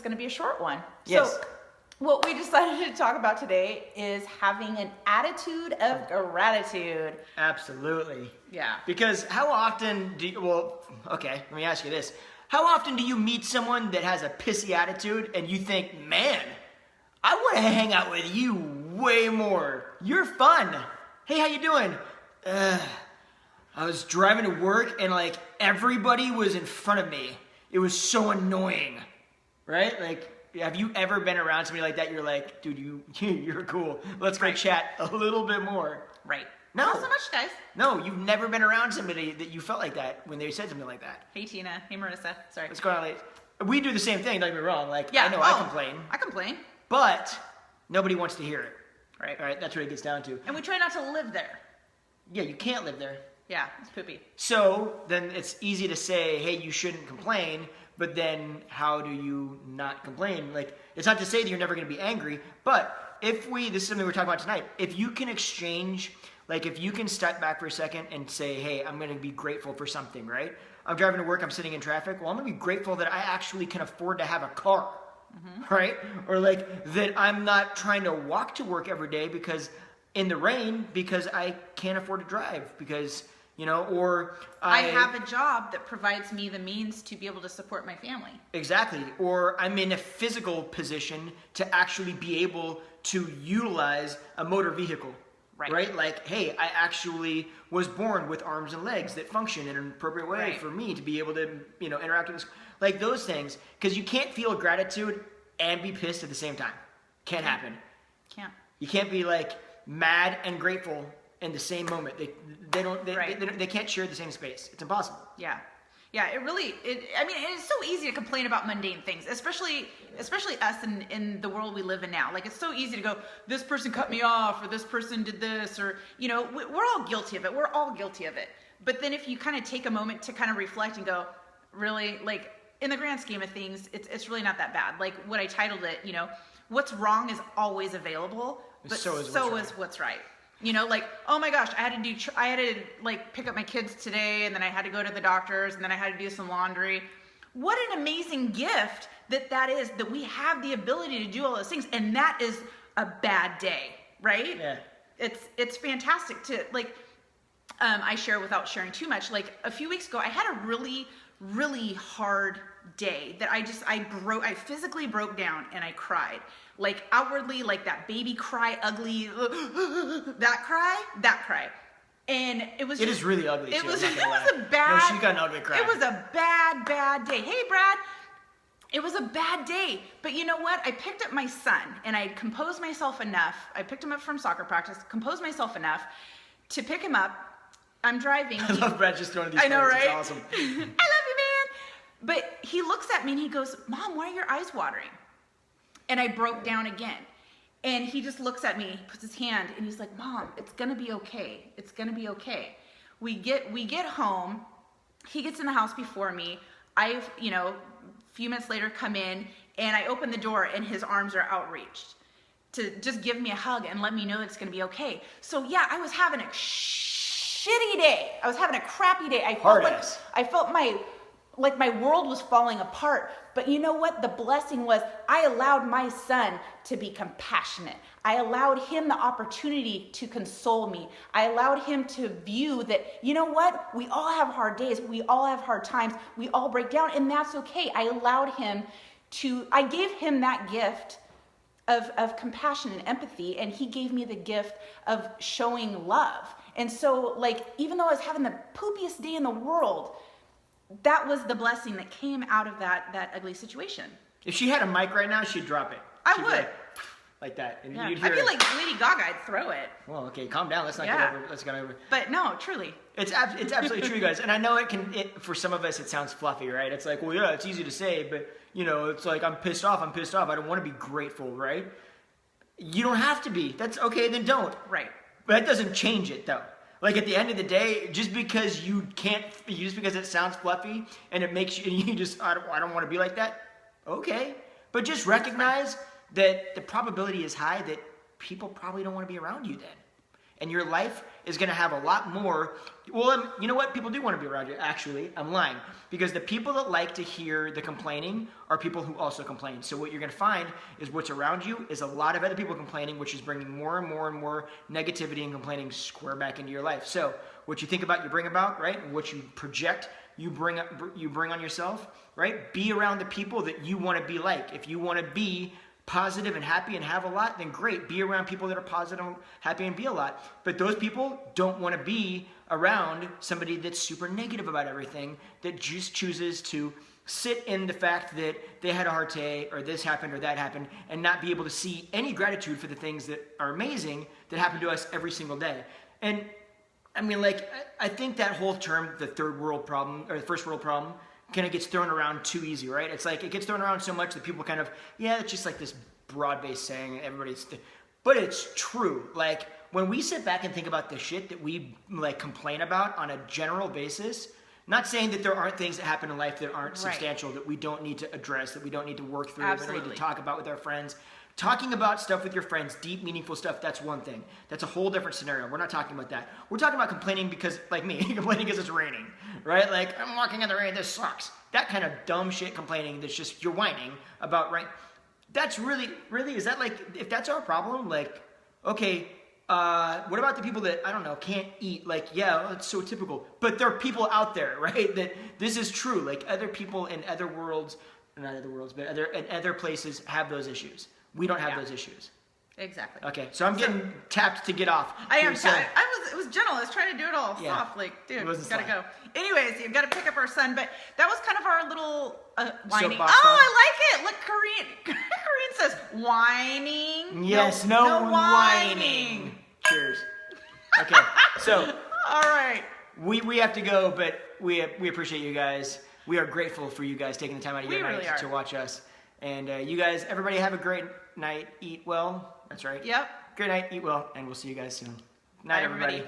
going to be a short one. Yes. So what we decided to talk about today is having an attitude of gratitude. Absolutely. Yeah. Because how often do you, okay, let me ask you this. How often do you meet someone that has a pissy attitude and you think, man, I want to hang out with you way more. You're fun. Hey, how you doing? I was driving to work and like everybody was in front of me. It was so annoying, right? Like, have you ever been around somebody like that? You're like, dude, you're cool. Let's go chat a little bit more. Right. No. Not so much, guys. No, you've never been around somebody that you felt like that when they said something like that. Hey, Tina. Hey, Marissa. Sorry. What's going on, ladies? We do the same thing, don't get me wrong. Like, Yeah. I know I complain. I complain. But nobody wants to hear it. Right. All right, that's what it gets down to. And we try not to live there. Yeah, you can't live there. Yeah, it's poopy. So then it's easy to say, hey, you shouldn't complain, but then how do you not complain? Like, it's not to say that you're never going to be angry, but this is something we're talking about tonight, if you can exchange, like if you can step back for a second and say, hey, I'm going to be grateful for something, right? I'm driving to work, I'm sitting in traffic, well, I'm going to be grateful that I actually can afford to have a car, right? Or like that I'm not trying to walk to work every day because in the rain because I can't afford to drive because, you know, or I have a job that provides me the means to be able to support my family. Exactly. Or I'm in a physical position to actually be able to utilize a motor vehicle. Right? Like, hey, I actually was born with arms and legs that function in an appropriate way for me to be able to, you know, interact with this. Like those things. Because you can't feel gratitude and be pissed at the same time. Can't happen. Can't. You can't be like mad and grateful in the same moment. They can't share the same space. It's impossible. Yeah. Yeah, it's so easy to complain about mundane things, especially us in the world we live in now. Like, it's so easy to go, this person cut me off, or this person did this, or, you know, we're all guilty of it. We're all guilty of it. But then if you kind of take a moment to kind of reflect and go, really, like, in the grand scheme of things, it's really not that bad. Like, what I titled it, you know, what's wrong is always available, but so is what's right. You know, like, oh my gosh, I had to like pick up my kids today, and then I had to go to the doctor's, and then I had to do some laundry. What an amazing gift that is, that we have the ability to do all those things, and that is a bad day, right? Yeah. It's fantastic to, like, I share without sharing too much. Like, a few weeks ago, I had a really, really hard day that I physically broke down and I cried. Like, outwardly, like that baby cry, ugly, that cry. And it was is really ugly. It was a bad. No, she's got an ugly cry. It was a bad day. Hey, Brad. It was a bad day. But you know what? I picked up my son and I composed myself enough. I picked him up from soccer practice, composed myself enough to pick him up. I'm driving. I love Brad just throwing these I know, cards. right? It's awesome. I love you, man. But he looks at me and he goes, Mom, why are your eyes watering? And I broke down again. And he just looks at me, puts his hand, and he's like, Mom, it's gonna be okay. It's gonna be okay. We get home. He gets in the house before me. A few minutes later come in, and I open the door, and his arms are outreached to just give me a hug and let me know that it's gonna be okay. So yeah, I was having a shitty day. I was having a crappy day. I felt like my world was falling apart. But you know what? The blessing was I allowed my son to be compassionate. I allowed him the opportunity to console me. I allowed him to view that, you know what? We all have hard days. We all have hard times. We all break down, and that's okay. I gave him that gift of compassion and empathy, and he gave me the gift of showing love. And so, like, even though I was having the poopiest day in the world, that was the blessing that came out of that ugly situation. If she had a mic right now, she'd drop it. I would. Like that. And yeah. you'd hear I'd be like Lady Gaga, I'd throw it. Well, okay, calm down. Let's not get over. But no, truly. It's absolutely true, guys. And I know for some of us, it sounds fluffy, right? It's like, well, yeah, it's easy to say, but, you know, it's like, I'm pissed off. I don't want to be grateful, right? You don't have to be. That's okay, then don't. Right. But that doesn't change it, though. Like, at the end of the day, just because it sounds fluffy and it makes you just, I don't want to be like that, okay. But just recognize that the probability is high that people probably don't want to be around you then. and your life is going to have a lot more. Well, you know what? People do want to be around you. Actually, I'm lying, because the people that like to hear the complaining are people who also complain. So what you're going to find is what's around you is a lot of other people complaining, which is bringing more and more and more negativity and complaining square back into your life. So what you think about, you bring about, right? And what you project, you bring on yourself, right? Be around the people that you want to be like. If you want to be positive and happy and have a lot, then great. Be around people that are positive, happy, and be a lot. But those people don't want to be around somebody that's super negative about everything, that just chooses to sit in the fact that they had a hard day, or this happened or that happened, and not be able to see any gratitude for the things that are amazing that happen to us every single day. And I mean, like, I think that whole term, the third world problem, or the first world problem, kind of gets thrown around too easy, right? It's like, it gets thrown around so much that people kind of, yeah, it's just like this broad-based saying, but it's true. Like, when we sit back and think about the shit that we, like, complain about on a general basis, not saying that there aren't things that happen in life that aren't substantial, that we don't need to address, that we don't need to work through, that we don't need to talk about with our friends. Talking about stuff with your friends, deep, meaningful stuff, that's one thing. That's a whole different scenario. We're not talking about that. We're talking about complaining because, like me, complaining because it's raining, right? Like, I'm walking in the rain, this sucks. That kind of dumb shit complaining that's just, you're whining about, right? That's really, is that like, if that's our problem, like, okay, what about the people that, I don't know, can't eat? Like, yeah, it's so typical. But there are people out there, right, that this is true. Like, other people in other worlds, not other worlds, but other places have those issues. We don't have those issues. Exactly. Okay, so I'm getting tapped to get off. I am. It was gentle. I was trying to do it all soft. Like, dude, gotta go. Anyways, you've got to pick up our son. But that was kind of our little whining. Oh, I like it. Look, Corinne says whining. Yes, no whining. Cheers. Okay, so all right. We have to go, but we appreciate you guys. We are grateful for you guys taking the time out of your night to watch us. And you guys, everybody have a great night. Eat well. That's right. Yep. Great night. Eat well. And we'll see you guys soon. Night, everybody.